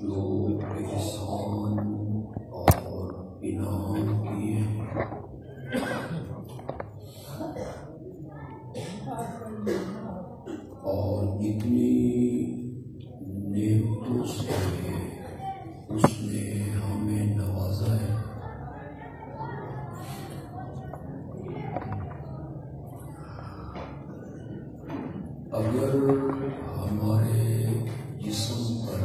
جو احسان اور انعام کیے اور جتنی نعمتوں سے اس نے ہمیں نوازا ہے، اگر ہمارے جسم پر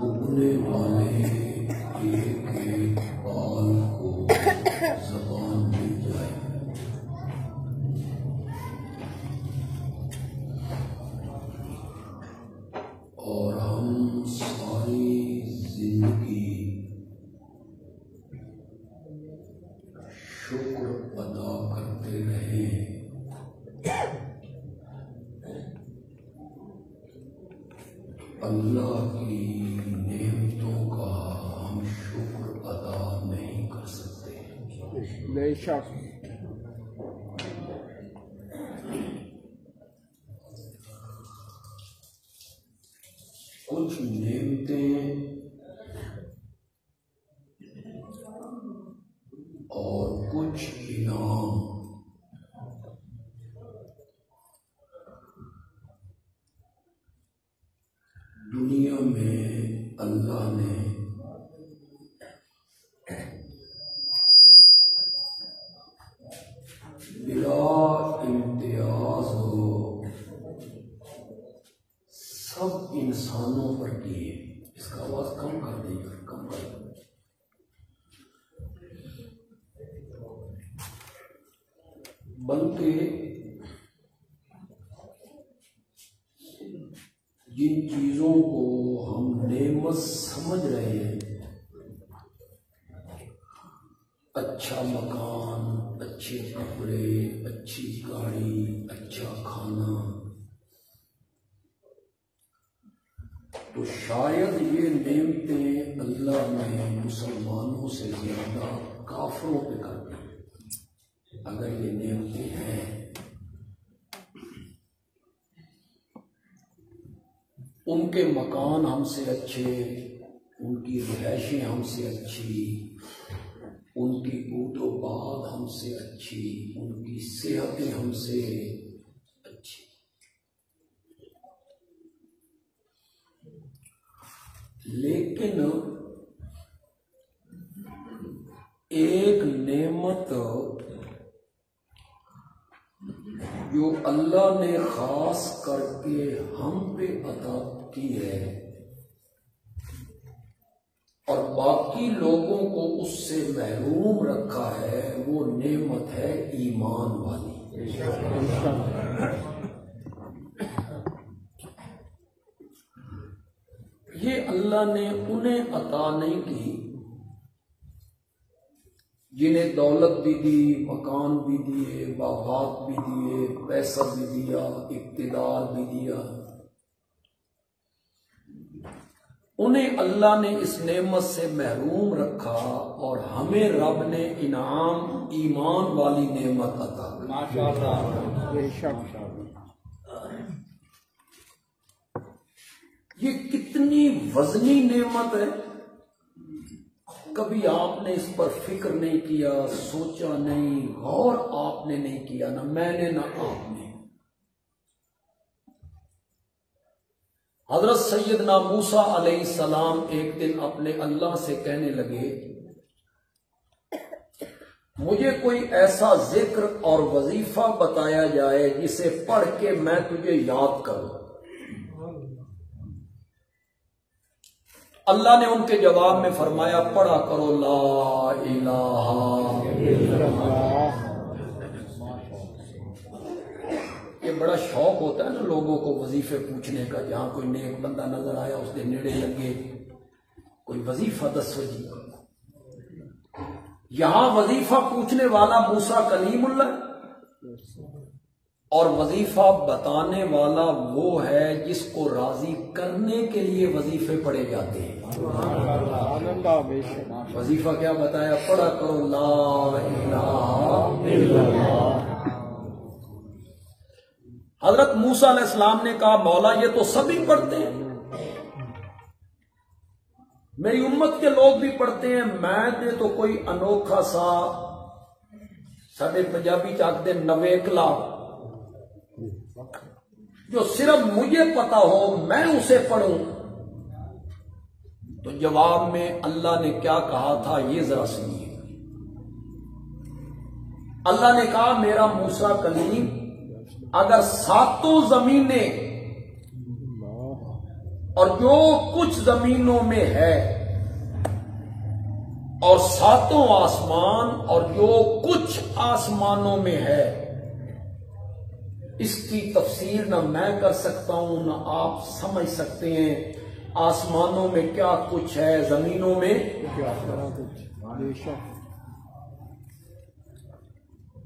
اگنے والے ایک ایک بال کو زبان مل جائے اور ہم ساری زندگی شکر ادا کرتے رہیں، اللہ کی نعمتوں کا ہم شکر ادا نہیں کر سکتے۔ بے شک کچھ نعمتیں اور کچھ انعام دنیا میں اللہ نے بلا امتیاز سب انسانوں پر کیے۔ اس کا آواز کم کر دیں گے، کم کر دیں۔ بلکہ جن چیزوں کو ہم نعمت سمجھ رہے ہیں، اچھا مکان، اچھے کپڑے، اچھی گاڑی، اچھا کھانا، تو شاید یہ نعمتیں اللہ نے مسلمانوں سے زیادہ کافروں پہ کر دی۔ اگر یہ نعمتیں ہیں، ان کے مکان ہم سے اچھے، ان کی رہائشیں ہم سے اچھی، ان کی بود و باد ہم سے اچھی، ان کی صحتیں ہم سے اچھی، لیکن ایک نعمت جو اللہ نے خاص کر کے ہم پہ عطا کی ہے اور باقی لوگوں کو اس سے محروم رکھا ہے، وہ نعمت ہے ایمان والی۔ یہ اللہ نے انہیں عطا نہیں کی جنہیں دولت بھی دی، مکان بھی دیے، باغات بھی دیے، پیسہ بھی دیا، اقتدار بھی دیا۔ انہیں اللہ نے اس نعمت سے محروم رکھا اور ہمیں رب نے انعام ایمان والی نعمت عطا کی۔ ماشاءاللہ بے شک۔ یہ کتنی وزنی نعمت ہے، کبھی آپ نے اس پر فکر نہیں کیا، سوچا نہیں، غور آپ نے نہیں کیا، نہ میں نے نہ آپ نے۔ حضرت سیدنا موسیٰ علیہ السلام ایک دن اپنے اللہ سے کہنے لگے، مجھے کوئی ایسا ذکر اور وظیفہ بتایا جائے جسے پڑھ کے میں تجھے یاد کروں۔ اللہ نے ان کے جواب میں فرمایا، پڑھا کرو لا الہ الا اللہ۔ یہ بڑا شوق ہوتا ہے نا لوگوں کو وظیفے پوچھنے کا، جہاں کوئی نیک بندہ نظر آیا اس کے نیڑے لگے، کوئی وظیفہ دسو جی۔ یہاں وظیفہ پوچھنے والا موسیٰ کلیم اللہ اور وظیفہ بتانے والا وہ ہے جس کو راضی کرنے کے لیے وظیفے پڑھے جاتے ہیں۔ وظیفہ کیا بتایا؟ پڑھا کرو لا الہ الا اللہ۔ حضرت موسیٰ علیہ السلام نے کہا مولا یہ تو سبھی پڑھتے ہیں، میری امت کے لوگ بھی پڑھتے ہیں، میں نے تو کوئی انوکھا سا ساڈے پنجابی چاہتے نویکلا جو صرف مجھے پتا ہو میں اسے پڑھوں۔ تو جواب میں اللہ نے کیا کہا تھا یہ ذرا سنیے۔ اللہ نے کہا میرا موسیٰ کلیم اگر ساتوں زمینیں اور جو کچھ زمینوں میں ہے اور ساتوں آسمان اور جو کچھ آسمانوں میں ہے اس کی تفسیر نہ میں کر سکتا ہوں نہ آپ سمجھ سکتے ہیں۔ آسمانوں میں کیا کچھ ہے، زمینوں میں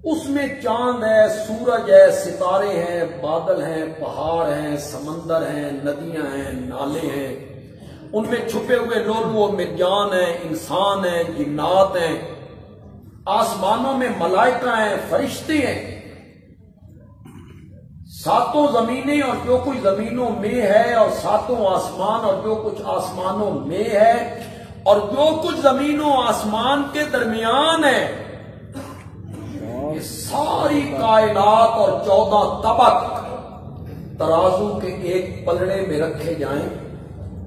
اس میں چاند ہے، سورج ہے، ستارے ہیں، بادل ہیں، پہاڑ ہیں، سمندر ہیں، ندیاں ہیں، نالے ہیں، ان میں چھپے ہوئے لولو و مرجان ہیں، انسان ہیں، جنات ہیں، آسمانوں میں ملائکہ ہیں، فرشتے ہیں، ساتوں زمینیں اور جو کچھ زمینوں میں ہے اور ساتوں آسمان اور جو کچھ آسمانوں میں ہے اور جو کچھ زمینوں آسمان کے درمیان ہے، یہ ساری کائنات اور 14 طبق ترازو کے ایک پلڑے میں رکھے جائیں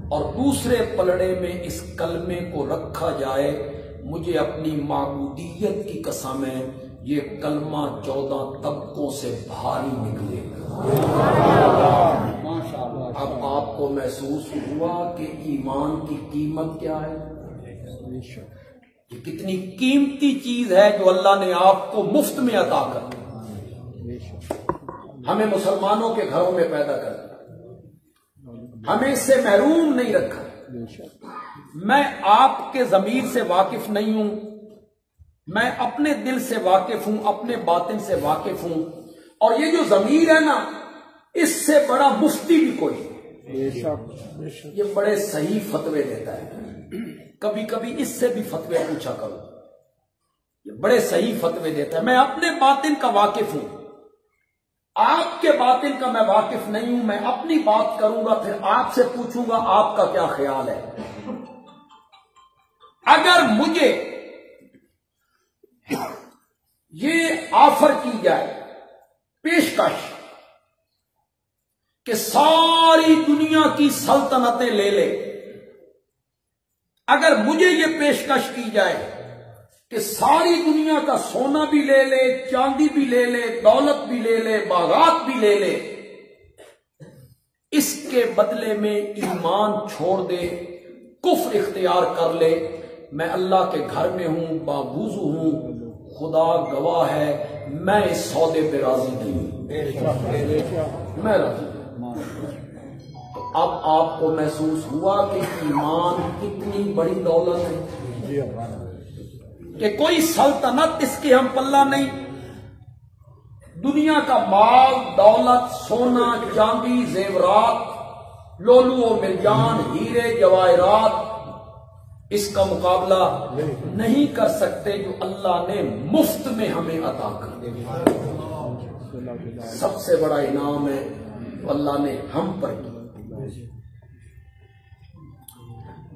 اور دوسرے پلڑے میں اس کلمے کو رکھا جائے، مجھے اپنی معبودیت کی قسم ہے یہ کلمہ 14 طبقوں سے بھاری نکلے گا۔ اب آپ کو محسوس ہوا کہ ایمان کی قیمت کیا ہے، یہ کتنی قیمتی چیز ہے جو اللہ نے آپ کو مفت میں عطا کر دی، ہمیں مسلمانوں کے گھروں میں پیدا کر دیا، ہمیں اس سے محروم نہیں رکھا۔ میں آپ کے ضمیر سے واقف نہیں ہوں، میں اپنے دل سے واقف ہوں، اپنے باطن سے واقف ہوں، اور یہ جو ضمیر ہے نا اس سے بڑا مفتی بھی کوئی نہیں، یہ بڑے صحیح فتوے دیتا ہے، کبھی کبھی اس سے بھی فتوے پوچھا کرو، یہ بڑے صحیح فتوے دیتا ہے۔ میں اپنے باطن کا واقف ہوں، آپ کے باطن کا میں واقف نہیں ہوں، میں اپنی بات کروں گا پھر آپ سے پوچھوں گا آپ کا کیا خیال ہے۔ اگر مجھے یہ آفر کی جائے، پیشکش، کہ ساری دنیا کی سلطنتیں لے لے، اگر مجھے یہ پیشکش کی جائے کہ ساری دنیا کا سونا بھی لے لے، چاندی بھی لے لے، دولت بھی لے لے، باغات بھی لے لے، اس کے بدلے میں ایمان چھوڑ دے، کفر اختیار کر لے، میں اللہ کے گھر میں ہوں، باوضو ہوں، خدا گواہ ہے میں اس سودے پہ راضی نہیں ہوں، میں راضی ہوں۔ تو اب آپ کو محسوس ہوا کہ ایمان کتنی بڑی دولت ہے، کہ کوئی سلطنت اس کے ہم پلہ نہیں، دنیا کا مال، دولت، سونا، چاندی، زیورات، لولو و مرجان، ہیرے، جواہرات اس کا مقابلہ نہیں کر سکتے جو اللہ نے مفت میں ہمیں عطا کر دیا۔ سب سے بڑا انعام ہے اللہ نے ہم پر کیا۔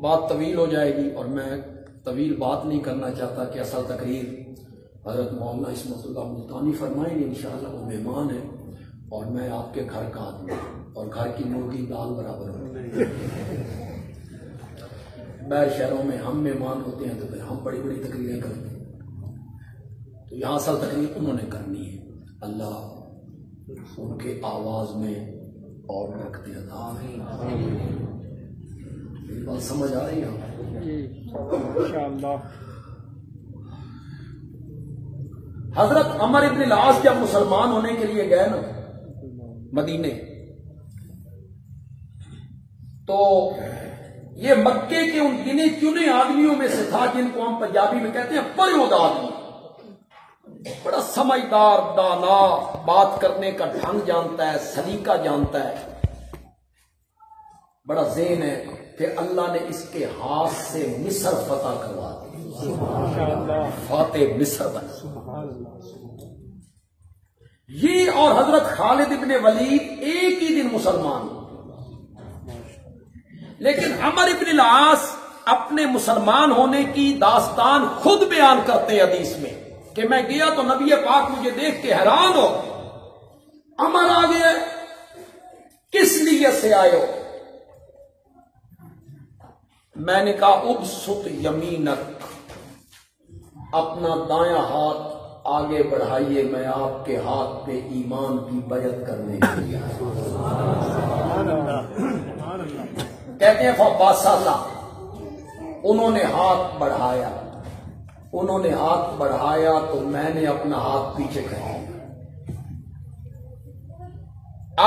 بات طویل ہو جائے گی اور میں طویل بات نہیں کرنا چاہتا کہ اصل تقریر حضرت مولانا عصمت اللہ ملتانی فرمائیں گے، انشاءاللہ وہ مہمان ہیں اور میں آپ کے گھر کا آدمی اور گھر کی مرغی دال برابر ہوں۔ باہر شہروں میں ہم مہمان ہوتے ہیں تو پھر ہم بڑی بڑی تقریریں کرتے ہیں، تو یہاں اصل تقریر انہوں نے کرنی ہے، اللہ ان کے آواز میں اور برکت عطا فرمائے۔ میری بات سمجھ آ رہی ہے؟ انشاءاللہ۔ حضرت عمر ابن العاص جب مسلمان ہونے کے لیے گئے نا مدینے، تو یہ مکے کے ان گنے چنے آدمیوں میں سے تھا جن کو ہم پنجابی میں کہتے ہیں پریود آدمی، بڑا سمجھدار، دانا، بات کرنے کا ڈھنگ جانتا ہے، سلیقہ جانتا ہے، بڑا ذہن ہے۔ پھر اللہ نے اس کے ہاتھ سے مصر فتح کروا دی، فاتح مصر بنا۔ یہ اور حضرت خالد ابن ولید ایک ہی دن مسلمان ہوئے، لیکن عمر ابن العاص اپنے مسلمان ہونے کی داستان خود بیان کرتے ہیں حدیث میں کہ میں گیا تو نبی پاک مجھے دیکھ کے حیران ہو، عمر آ گئے، کس لیے سے آئے ہو؟ میں نے کہا ابسط یمینک، اپنا دایاں ہاتھ آگے بڑھائیے، میں آپ کے ہاتھ پہ ایمان کی بیعت کرنے کے لیے کہتے ہیں فباسطا، انہوں نے ہاتھ بڑھایا، انہوں نے ہاتھ بڑھایا تو میں نے اپنا ہاتھ پیچھے کر لیا۔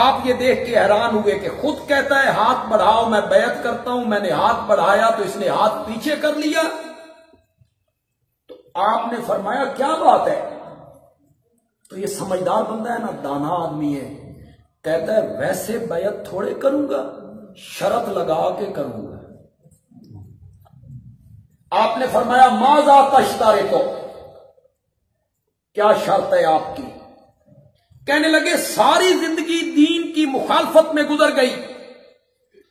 آپ یہ دیکھ کے حیران ہوئے کہ خود کہتا ہے ہاتھ بڑھاؤ میں بیعت کرتا ہوں، میں نے ہاتھ بڑھایا تو اس نے ہاتھ پیچھے کر لیا۔ تو آپ نے فرمایا کیا بات ہے؟ تو یہ سمجھدار بندہ ہے نا، دانا آدمی ہے، کہتا ہے ویسے بیعت تھوڑے کروں گا، شرط لگا کے کروں گا۔ آپ نے فرمایا ماذا تشترط، کیا شرط ہے آپ کی؟ کہنے لگے ساری زندگی دین کی مخالفت میں گزر گئی،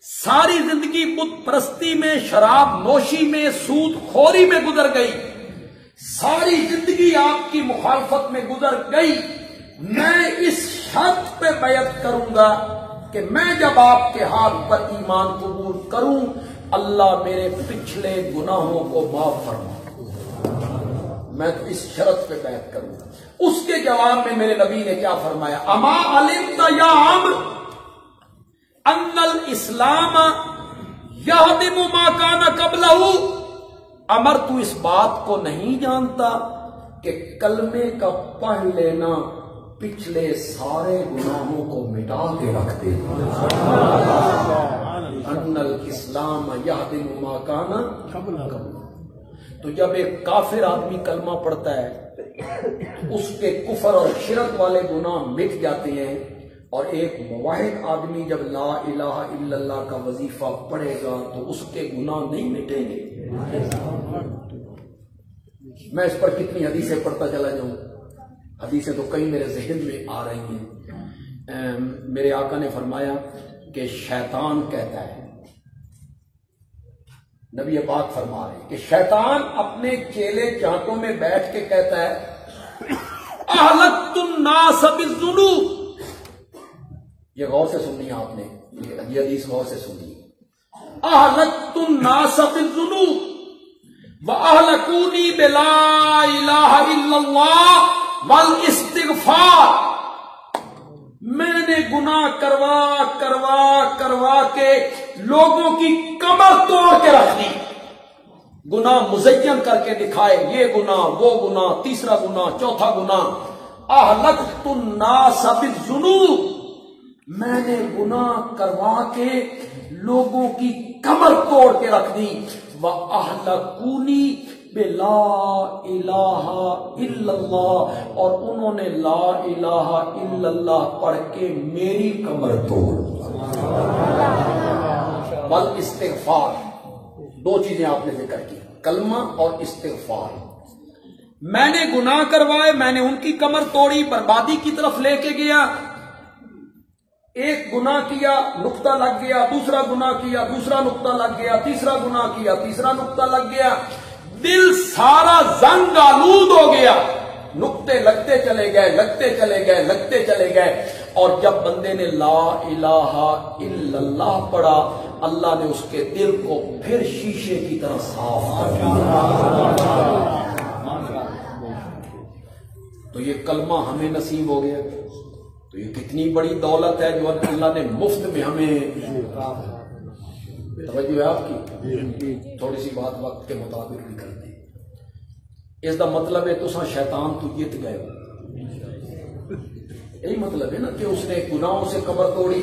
ساری زندگی بت پرستی میں، شراب نوشی میں، سود خوری میں گزر گئی، ساری زندگی آپ کی مخالفت میں گزر گئی، میں اس شرط پہ بیعت کروں گا کہ میں جب آپ کے ہاتھ پر ایمان قبول کروں اللہ میرے پچھلے گناہوں کو معاف فرما، میں تو اس شرط پہ بیعت کروں گا۔ اس کے جواب میں میرے نبی نے کیا فرمایا؟ اما علمت یا عمر ان الاسلام یہدم ما کان قبلہ، عمر تو اس بات کو نہیں جانتا کہ کلمے کا پڑھ لینا پچھلے سارے گناہوں کو مٹا کے رکھ دے؟ ان الاسلام یہدم ما کان قبلہ۔ تو جب ایک کافر آدمی کلمہ پڑھتا ہے اس کے کفر اور شرک والے گناہ مٹ جاتے ہیں، اور ایک موحد آدمی جب لا الہ الا اللہ کا وظیفہ پڑھے گا تو اس کے گناہ نہیں مٹیں گے۔ میں اس پر کتنی حدیثیں پڑھتا چلا جاؤں، حدیثیں تو کئی میرے ذہن میں آ رہی ہیں۔ میرے آقا نے فرمایا کہ شیطان کہتا ہے، نبی پاک فرما رہے ہیں کہ شیطان اپنے چیلے چانٹوں میں بیٹھ کے کہتا ہے اہلکت الناس بالذنوب، یہ غور سے سننی آپ نے، یہ حدیث غور سے سننی، اہلکت الناس بالذنوب واہلکونی بلا الہ الا اللہ والاستغفار، میں نے گناہ کروا کے لوگوں کی کمر توڑ کے رکھ دی، گناہ مزین کر کے دکھائے، یہ گناہ وہ گناہ، تیسرا گناہ، چوتھا گناہ۔ اہلکت الناس بالذنوب، میں نے گناہ کروا کے لوگوں کی کمر توڑ کے رکھ دی، وَأَهْلَكُونِي بِلَا إِلَٰهَ إِلَّا اللَّهِ، اور انہوں نے لا الہ الا اللہ پڑھ کے میری کمر توڑ۔ والاستغفار، دو چیزیں آپ نے ذکر کی، کلمہ اور استغفار۔ میں نے گناہ کروائے، میں نے ان کی کمر توڑی، بربادی کی طرف لے کے گیا، ایک گناہ کیا نقطہ لگ گیا، دوسرا گناہ کیا دوسرا نقطہ لگ گیا، تیسرا گناہ کیا تیسرا نقطہ لگ گیا، دل سارا زنگ آلود ہو گیا، نقطے لگتے چلے گئے، اور جب بندے نے لا الہ الا اللہ پڑھا اللہ نے اس کے دل کو پھر شیشے کی طرح صاف کر دیا۔ تو یہ کلمہ ہمیں نصیب ہو گیا، تو یہ کتنی بڑی دولت ہے جو اللہ نے مفت میں ہمیں، توجہ ہے آپ کی؟ تھوڑی سی بات وقت کے مطابق بھی کر دیں۔ اس کا مطلب ہے تساں شیطان تو جیت گئے ہو، یہی مطلب ہے نا کہ اس نے گناہوں سے کمر توڑی،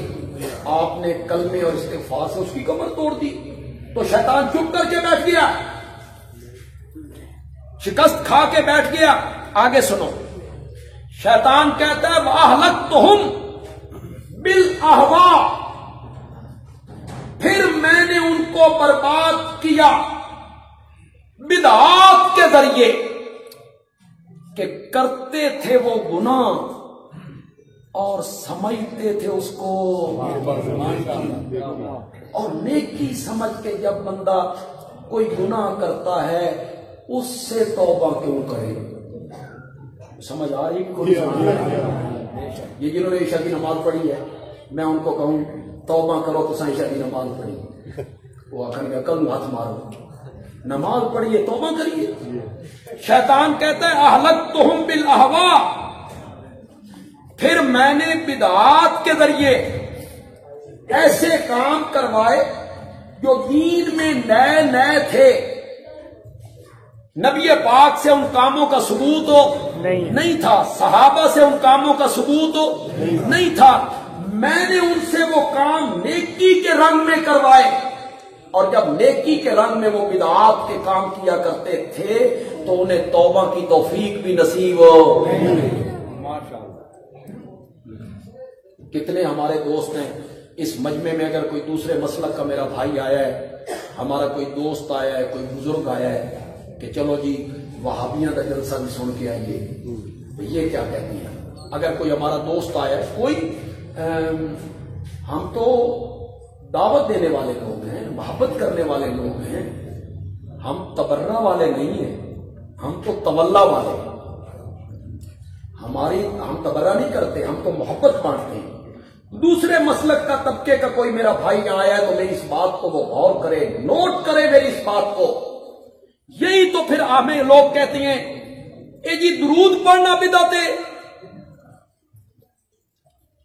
آپ نے کلمے اور استغفار سے اس کی کمر توڑ دی، تو شیطان چپ کر کے بیٹھ گیا، شکست کھا کے بیٹھ گیا۔ آگے سنو، شیطان کہتا ہے وَأَهْلَكْتُهُمْ بِالْأَهْوَاءِ، پھر میں نے ان کو برباد کیا بدعات کے ذریعے، کہ کرتے تھے وہ گناہ اور سمجھتے تھے اس کو، اور نیکی سمجھ کے جب بندہ کوئی گناہ کرتا ہے اس سے توبہ کیوں کرے؟ سمجھ آ رہی کوئی؟ یہ جنہوں نے عشاء کی نماز پڑھی ہے میں ان کو کہوں توبہ کرو تو عشاء کی نماز پڑھی، وہ آخر گا کل ہاتھ مارو، نماز پڑھیے توبہ کریے۔ شیطان کہتا ہے اہلکتہم بالاہواء، پھر میں نے بدعات کے ذریعے ایسے کام کروائے جو دین میں نئے نئے تھے، نبی پاک سے ان کاموں کا ثبوت نہیں تھا، صحابہ سے ان کاموں کا ثبوت نہیں تھا، میں نے ان سے وہ کام نیکی کے رنگ میں کروائے، اور جب نیکی کے رنگ میں وہ بدعات کے کام کیا کرتے تھے تو انہیں توبہ کی توفیق بھی نصیب ہو۔ کتنے ہمارے دوست ہیں اس مجمع میں، اگر کوئی دوسرے مسلک کا میرا بھائی آیا ہے، ہمارا کوئی دوست آیا ہے، کوئی بزرگ آیا ہے کہ چلو جی وہابیاں کا جلسہ بھی سن کے آئیے، یہ کیا کہتی ہیں؟ اگر کوئی ہمارا دوست آیا ہے، کوئی ہم تو دعوت دینے والے لوگ ہیں، محبت کرنے والے لوگ ہیں، ہم تبرہ والے نہیں ہیں، ہم تو تولا والے ہیں، ہم تبرہ نہیں کرتے، ہم تو محبت بانٹتے ہیں۔ دوسرے مسلک کا طبقے کا کوئی میرا بھائی آیا ہے تو میری اس بات کو وہ غور کرے، نوٹ کرے میری اس بات کو۔ یہی تو پھر ہمیں لوگ کہتے ہیں اے جی درود پڑھنا بدعت ہے،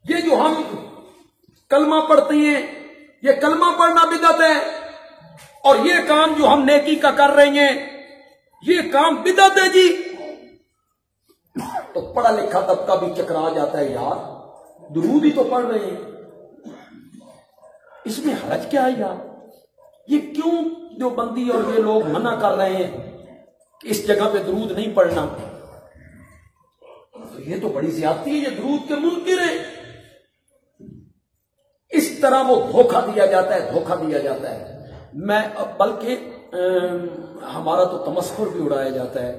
یہ جو ہم کلمہ پڑھتے ہیں یہ کلمہ پڑھنا بدعت ہے، اور یہ کام جو ہم نیکی کا کر رہے ہیں یہ کام بدعت ہے جی۔ تو پڑھا لکھا طبقہ بھی چکرا جاتا ہے، یار درود ہی تو پڑھ رہے ہیں، اس میں حرج کیا ہے یار؟ یہ کیوں جو بندی اور یہ لوگ منع کر رہے ہیں کہ اس جگہ پہ درود نہیں پڑھنا؟ یہ تو بڑی زیادتی ہے، یہ درود کے منکر ہیں۔ اس طرح وہ دھوکہ دیا جاتا ہے، دھوکہ دیا جاتا ہے۔ میں بلکہ ہمارا تو تمسخر بھی اڑایا جاتا ہے،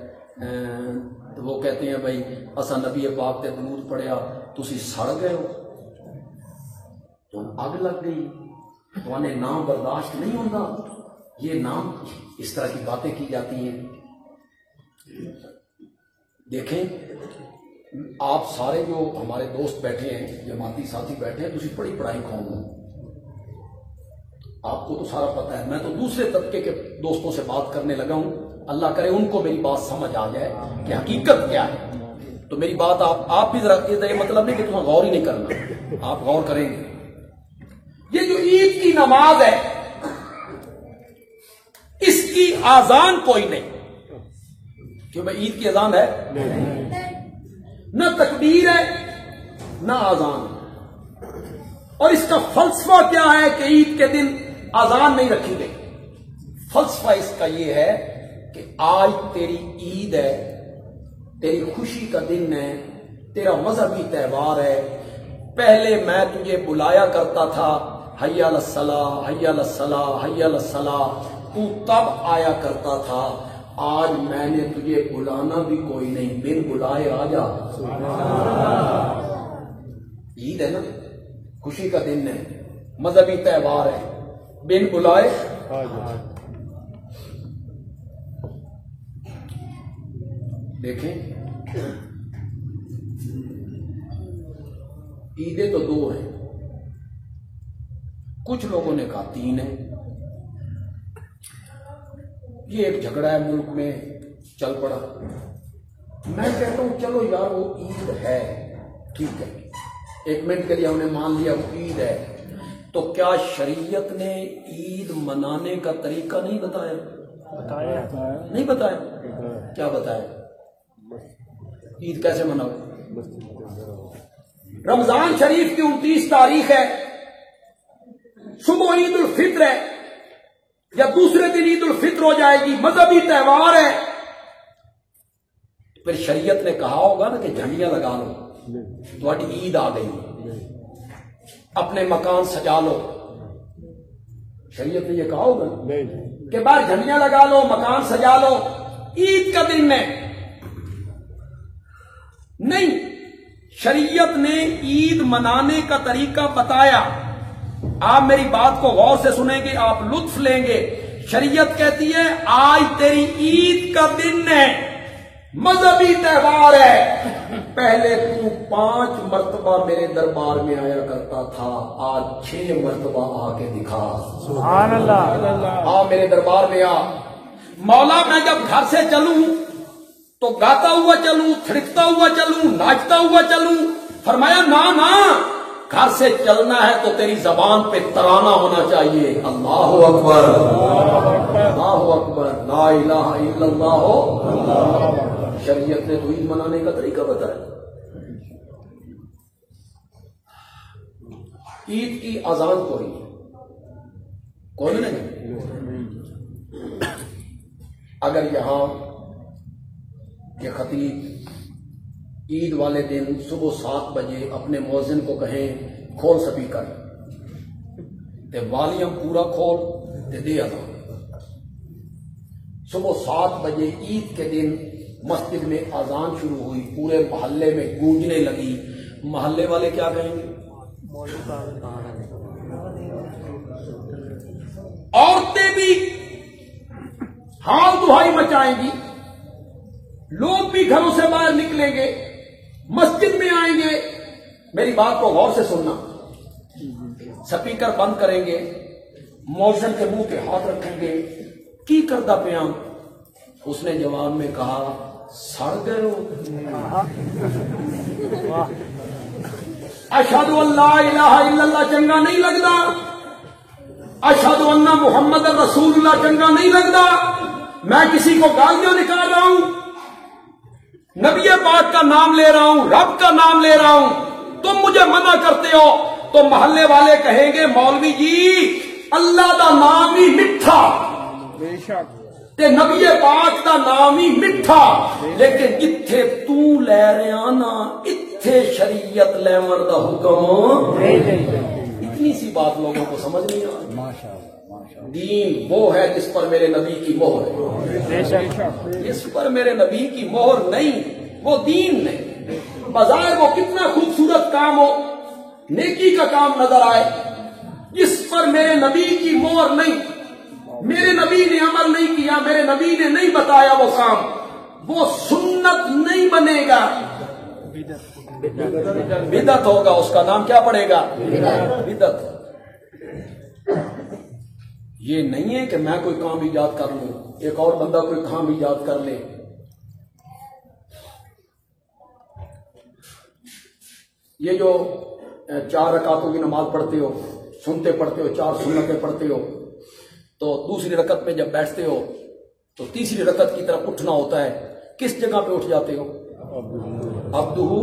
تو وہ کہتے ہیں بھائی اسا نبی پاک تے درود پڑھیا تسی سڑ گئے ہو، تو اگ لگ گئی، تو انہیں نام برداشت نہیں ہوتا، یہ نام اس طرح کی باتیں کی جاتی ہیں۔ دیکھیں آپ سارے جو ہمارے دوست بیٹھے ہیں، جماعتی ساتھی بیٹھے ہیں، تسی بڑی پڑھائی قوم ہو، آپ کو تو سارا پتہ ہے، میں تو دوسرے طبقے کے دوستوں سے بات کرنے لگا ہوں، اللہ کرے ان کو میری بات سمجھ آ جائے کہ حقیقت کیا ہے۔ تو میری بات آپ بھی ذرا، یہ مطلب نہیں کہ تمہیں غور ہی نہیں کرنا، آپ غور کریں گے۔ یہ جو عید کی نماز ہے اس کی آذان کوئی نہیں، کیوں بھائی عید کی اذان ہے؟ نہ تکبیر ہے نہ آذان، اور اس کا فلسفہ کیا ہے کہ عید کے دن آذان نہیں رکھی گئی؟ فلسفہ اس کا یہ ہے کہ آج تیری عید ہے، تیری خوشی کا دن ہے، تیرا مذہبی تہوار ہے، پہلے میں تجھے بلایا کرتا تھا حی علی الصلاۃ حی علی الصلاۃ حی علی الصلاۃ، تو تب آیا کرتا تھا، آج میں نے تجھے بلانا بھی کوئی نہیں، بن بلائے آ جا۔ عید ہے نا، خوشی کا دن ہے، مذہبی تہوار ہے، بن بلائے آ جا۔ دیکھیں عیدیں تو دو ہیں، کچھ لوگوں نے کہا 3 ہیں، یہ ایک جھگڑا ہے ملک میں چل پڑا۔ میں کہتا ہوں چلو یار وہ عید ہے، ٹھیک ہے، 1 منٹ کے لیے ہم نے مان لیا وہ عید ہے، تو کیا شریعت نے عید منانے کا طریقہ نہیں بتایا؟ نہیں بتایا؟ کیا بتایا؟ عید کیسے مناؤ؟ رمضان شریف کی 29 تاریخ ہے، صبح عید الفطر ہے، یا دوسرے دن عید الفطر ہو جائے گی، مذہبی تہوار ہے، پھر شریعت نے کہا ہوگا نا کہ جھنڈیاں لگا لو، تمہاری عید آ گئی، اپنے مکان سجا لو، شریعت نے یہ کہا ہوگا کہ باہر جھنڈیاں لگا لو، مکان سجا لو، عید کا دن ہے؟ نہیں، شریعت نے عید منانے کا طریقہ بتایا. آپ میری بات کو غور سے سنیں گے, آپ لطف لیں گے. شریعت کہتی ہے آج تیری عید کا دن ہے, مذہبی تہوار ہے. پہلے تو 5 مرتبہ میرے دربار میں آیا کرتا تھا, آج 6 مرتبہ آ کے دکھا. سبحان اللہ. آ میرے دربار میں آ. مولا میں جب گھر سے چلوں تو گاتا ہوا چلوں, تھڑکتا ہوا چلوں, ناچتا ہوا چلوں؟ فرمایا نا, گھر سے چلنا ہے تو تیری زبان پہ ترانہ ہونا چاہیے. اللہ اکبر, اللہ اکبر, لا الہ الا اللہ. شریعت نے تو عید منانے کا طریقہ بتایا. عید کی اذان کوئی نہیں. اگر یہاں کے خطیب عید والے دن صبح 7 بجے اپنے مؤذن کو کہیں کھول سپیکر, تے والیوم پورا کھول تے دے اذان. صبح 7 بجے عید کے دن مسجد میں اذان شروع ہوئی, پورے محلے میں گونجنے لگی. محلے والے کیا کہیں گے؟ عورتیں بھی حال دہائی مچائیں گی, لوگ بھی گھروں سے باہر نکلیں گے, مسجد میں آئیں گے. میری بات کو غور سے سننا. سپیکر بند کریں گے, مؤذن کے منہ پہ ہاتھ رکھیں گے, کی کردہ پیام. اس نے جواب میں کہا سڑ گئے ہو. اشہد ان لا الہ الا اللہ چنگا نہیں لگتا, اشہد ان محمد رسول اللہ چنگا نہیں لگتا. میں کسی کو گالیاں نکال رہا ہوں, نبی پاک کا نام لے رہا ہوں, رب کا نام لے رہا ہوں, تم مجھے منع کرتے ہو. تو محلے والے کہیں گے مولوی جی اللہ دا نام ہی میٹھا, بے شک تے نبی پاک دا نام ہی میٹھا, لیکن اتھے تو لے رہا نا, اتھے شریعت لیون دا حکم. اتنی سی بات لوگوں کو سمجھ نہیں آ رہی. دین وہ ہے جس پر میرے نبی کی مہر ہے, جس پر میرے نبی کی مہر نہیں وہ دین نہیں. بظاہر وہ کتنا خوبصورت کام ہو, نیکی کا کام نظر آئے, جس پر میرے نبی کی مہر نہیں, میرے نبی نے عمل نہیں کیا, میرے نبی نے نہیں بتایا وہ کام, وہ سنت نہیں بنے گا, بدعت ہوگا. اس کا نام کیا پڑے گا؟ بدعت. یہ نہیں ہے کہ میں کوئی کام ایجاد کر لوں, ایک اور بندہ کوئی کام ایجاد کر لے. یہ جو 4 رکعتوں کی نماز پڑھتے ہو, سنتے پڑھتے ہو, 4 سنتیں پڑھتے ہو, تو دوسری رکعت میں جب بیٹھتے ہو تو تیسری رکعت کی طرف اٹھنا ہوتا ہے. کس جگہ پہ اٹھ جاتے ہو؟ عبدہ.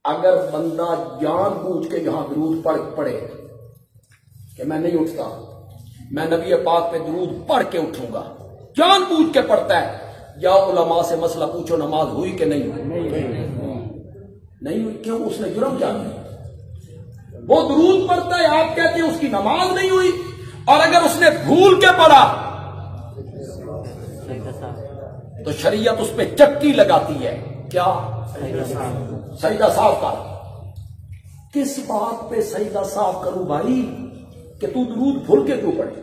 اگر بندہ جان بوجھ کے یہاں درود پڑھے کہ میں نہیں اٹھتا, میں نبی پاک پہ درود پڑھ کے اٹھوں گا, جان بوجھ کے پڑھتا ہے, جاؤ علماء سے مسئلہ پوچھو نماز ہوئی کہ نہیں ہوئی. نہیں ہوئی. کیوں؟ اس نے جرم جانا. وہ درود پڑھتا ہے, آپ کہتے ہیں اس کی نماز نہیں ہوئی. اور اگر اس نے بھول کے پڑھا تو شریعت اس پہ چکی لگاتی ہے. کیا؟ سجدہ صاف کر. کس بات پہ سجدہ صاف کروں بھائی کہ تو درود بھول کے کیوں پڑھے؟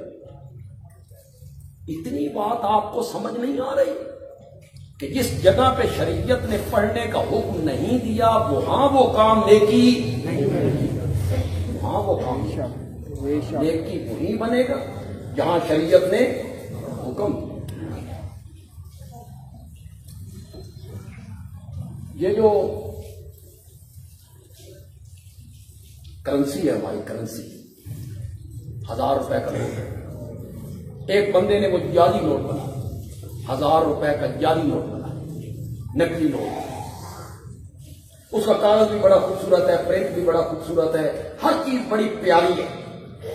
اتنی بات آپ کو سمجھ نہیں آ رہی کہ جس جگہ پہ شریعت نے پڑھنے کا حکم نہیں دیا وہاں وہ کام نیکی, وہاں وہ کام نیکی وہی بنے گا جہاں شریعت نے حکم. یہ جو کرنسی ہے ہماری, کرنسی 1000 روپے کا نوٹ ہے. ایک بندے نے وہ جعلی نوٹ بنا, 1000 روپے کا جعلی نوٹ بنا, نقلی نوٹ. اس کا کاغذ بھی بڑا خوبصورت ہے, پرنٹ بھی بڑا خوبصورت ہے, ہر چیز بڑی پیاری ہے.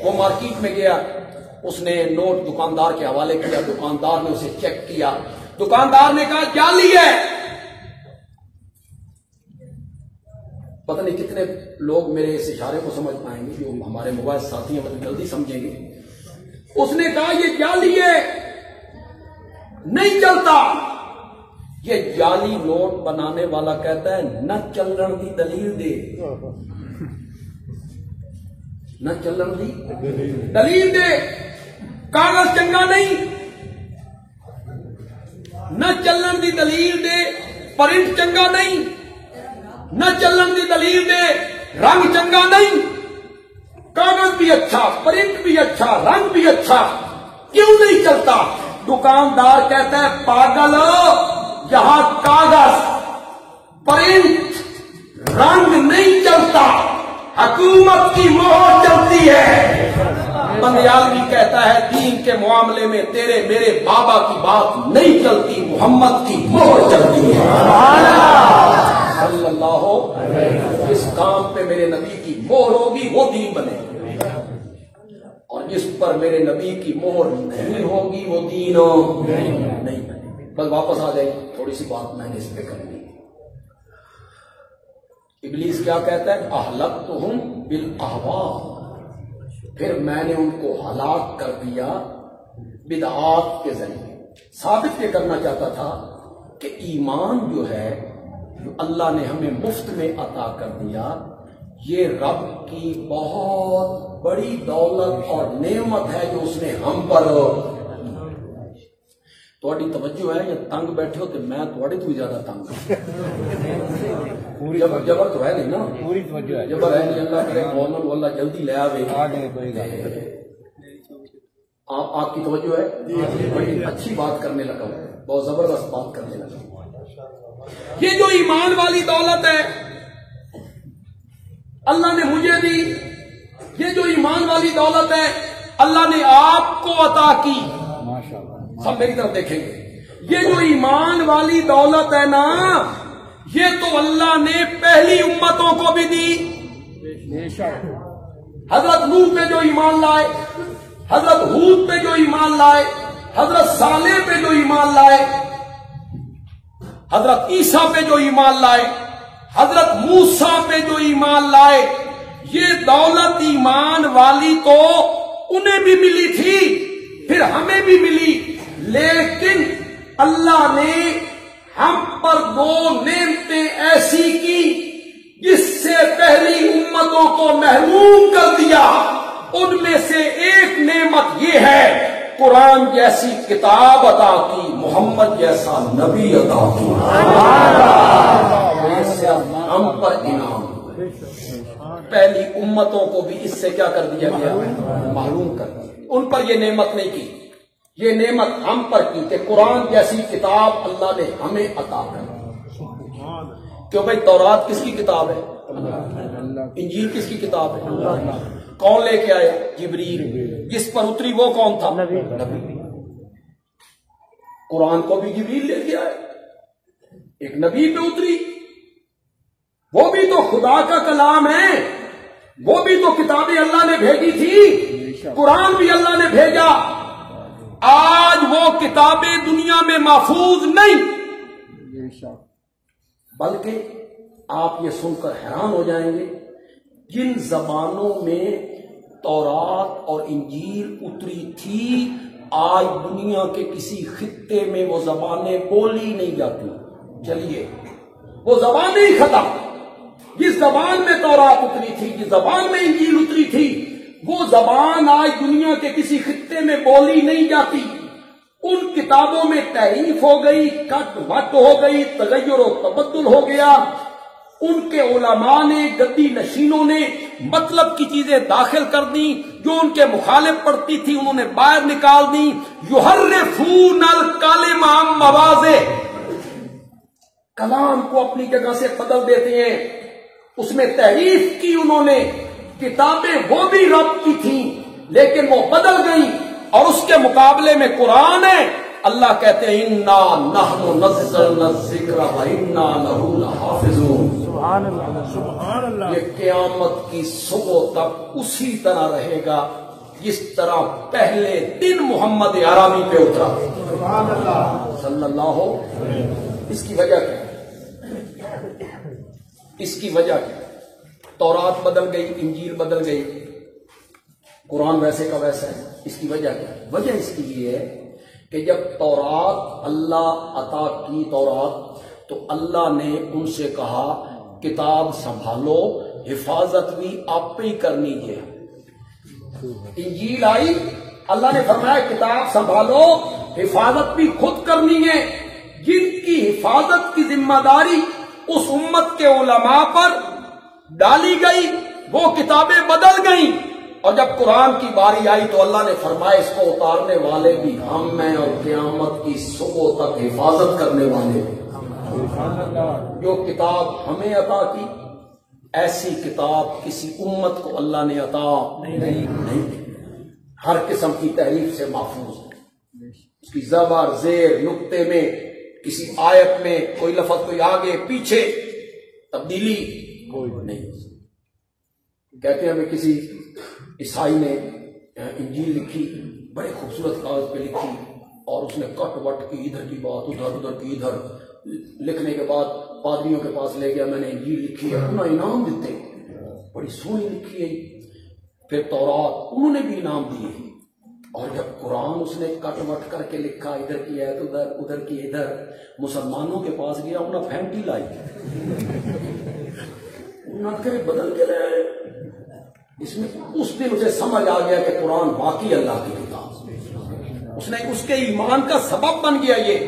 وہ مارکیٹ میں گیا, اس نے نوٹ دکاندار کے حوالے کیا, دکاندار نے اسے چیک کیا, دکاندار نے کہا جعلی ہے. پتہ نہیں کتنے لوگ میرے اس اشارے کو سمجھ پائیں گے, جو ہمارے موبائل ساتھی ہیں وہ جلدی سمجھیں گے. اس نے کہا یہ جعلی ہے, نہیں چلتا. یہ جعلی نوٹ بنانے والا کہتا ہے نہ چلن دی دلیل دے، نہ چلن دی دلیل دے، کاغذ چنگا نہیں، نہ چلن دی دلیل دے، پرنٹ چنگا نہیں، نہ چلن دی دلیل دے، رنگ چنگا نہیں، کاغذ بھی اچھا، پرنٹ بھی اچھا، رنگ بھی اچھا، کیوں نہیں چلتا؟ دکاندار کہتا ہے پاگل، جہاں کاغذ، پرنٹ، رنگ نہیں چلتا، حکومت کی مہر چلتی ہے۔ بندیالوی کہتا ہے دین کے معاملے میں تیرے میرے بابا کی بات نہیں چلتی، محمد کی مہر چلتی ہے۔ صلی اللہ علیہ، اس کام پہ میرے نبی کی مہر ہوگی وہ دین بنے گا، اور جس پر میرے نبی کی مہر نہیں ہوگی وہ دین نہیں بنے گا۔ بس واپس آ جائے، تھوڑی سی بات میں نے اس پہ کرنی۔ ابلیس کیا کہتا ہے؟ اہلکتہم بالاہواء، پھر میں نے ان کو ہلاک کر دیا بدعات کے ذریعے۔ ثابت یہ کرنا چاہتا تھا کہ ایمان جو ہے، جو اللہ نے ہمیں مفت میں عطا کر دیا، یہ رب کی بہت بڑی دولت اور نعمت ہے جو اس نے ہم پر۔ تھوڑی توجہ ہے یا تنگ بیٹھے ہو تو میں تھوڑی تو زیادہ تنگ پوری جبر تو ہے نہیں نا، پوری توجہ ہے، جبر ہے نہیں۔ اللہ کرے مومن واللہ جلدی لے آوے، آپ کی توجہ ہے، بڑی اچھی بات کرنے لگا ہوں، بہت زبردست بات کرنے لگا ہوں۔ یہ جو ایمان والی دولت ہے اللہ نے مجھے دی، یہ جو ایمان والی دولت ہے اللہ نے آپ کو عطا کی۔ سب میری طرف دیکھیں گے، یہ جو ایمان والی دولت ہے نا، یہ تو اللہ نے پہلی امتوں کو بھی دی۔ حضرت نوح پہ جو ایمان لائے، حضرت ہود پہ جو ایمان لائے، حضرت صالح پہ جو ایمان لائے، حضرت عیسیٰ پہ جو ایمان لائے، حضرت موسیٰ پہ جو ایمان لائے، یہ دولت ایمان والی تو انہیں بھی ملی تھی، پھر ہمیں بھی ملی، لیکن اللہ نے ہم پر دو نعمتیں ایسی کی جس سے پہلی امتوں کو محروم کر دیا۔ ان میں سے ایک نعمت یہ ہے قرآن جیسی کتاب عطا کی، محمد جیسا نبی عطا کی، اس سے ہم پر انعام۔ پہلی امتوں کو بھی اس سے کیا کر دیا گیا؟ محروم کر دیا۔ ان پر یہ نعمت نہیں کی، یہ نعمت ہم پر کی کہ قرآن جیسی کتاب اللہ نے ہمیں عطا کر۔ کیوں بھائی؟ تورات کس کی کتاب ہے؟ انجیل کس کی کتاب ہے؟ کون لے کے آیا؟ جبریل۔ جس پر اتری وہ کون تھا؟ نبی۔ قرآن کو بھی جبریل لے کے آئے، ایک نبی پہ اتری، وہ بھی تو خدا کا کلام ہے، وہ بھی تو کتابیں اللہ نے بھیجی تھی، قرآن بھی اللہ نے بھیجا۔ آج وہ کتابیں دنیا میں محفوظ نہیں، بلکہ آپ یہ سن کر حیران ہو جائیں گے جن زبانوں میں تورات اور انجیل اتری تھی آج دنیا کے کسی خطے میں وہ زبانیں بولی نہیں جاتی۔ چلیے وہ زبانیں ہی ختم، جس زبان میں تورات اتری تھی، جس زبان میں انجیل اتری تھی، وہ زبان آج دنیا کے کسی خطے میں بولی نہیں جاتی۔ ان کتابوں میں تحریف ہو گئی، کٹ وٹ ہو گئی، تغیر و تبدل ہو گیا۔ ان کے علماء نے، گدی نشینوں نے مطلب کی چیزیں داخل کر دی، جو ان کے مخالف پڑتی تھی انہوں نے باہر نکال دی۔ یحرفون الکلم عن مواضعہ، کلام کو اپنی جگہ سے بدل دیتے ہیں، اس میں تحریف کی انہوں نے۔ کتابیں وہ بھی رب کی تھیں لیکن وہ بدل گئیں، اور اس کے مقابلے میں قرآن ہے۔ اللہ کہتے ہیں انا نحن نزلنا الذکر وانا لہ لحافظون۔ سبحان اللہ۔ یہ قیامت کی صبح تک اسی طرح رہے گا جس طرح پہلے دن محمد عربی پہ اترا سبحان اللہ صلی اللہ ہو۔ اس کی وجہ کیا؟ اس کی وجہ کیا؟ تورات بدل گئی، انجیل بدل گئی، قرآن ویسے کا ویسا ہے۔ اس کی وجہ کیا؟ وجہ اس کی یہ ہے کہ جب تورات اللہ عطا کی تورات تو اللہ نے ان سے کہا کتاب سنبھالو، حفاظت بھی آپ پہ ہی کرنی ہے۔ انجیل آئی، اللہ نے فرمایا کتاب سنبھالو، حفاظت بھی خود کرنی ہے۔ جن کی حفاظت کی ذمہ داری اس امت کے علماء پر ڈالی گئی وہ کتابیں بدل گئیں، اور جب قرآن کی باری آئی تو اللہ نے فرمایا اس کو اتارنے والے بھی ہم ہیں اور قیامت کی صبح تک حفاظت کرنے والے ہیں۔ جو کتاب ہمیں عطا کی ایسی کتاب کسی امت کو اللہ نے عطا نہیں، ہر قسم کی تحریف سے محفوظ ہے۔ اس کی زبر زیر نقطے میں کسی آیت میں کوئی لفظ کوئی آگے پیچھے تبدیلی کوئی نہیں۔ کہتے ہیں ہمیں کسی عیسائی نے انجیل لکھی، بڑے خوبصورت کاغذ پہ لکھی، اور اس نے کٹ وٹ کی، ادھر کی بات ادھر، ادھر کی ادھر، لکھنے کے بعد پادریوں کے پاس لے گیا، میں نے انجیل لکھی ہے، اپنا انعام دیتے، بڑی سونی لکھی ہے۔ پھر تورات انہوں نے بھی انعام دیے، اور جب قرآن اس نے کٹ وٹ کر کے لکھا، ادھر کی ہے تو ادھر، ادھر کی ادھر، مسلمانوں کے پاس گیا، انہیں پھینٹی لائی، انہوں نے بدل کے لائے۔ اس میں اس دن اسے سمجھ آ گیا کہ قرآن واقعی اللہ کی کتاب، اس نے اس کے ایمان کا سبب بن گیا یہ۔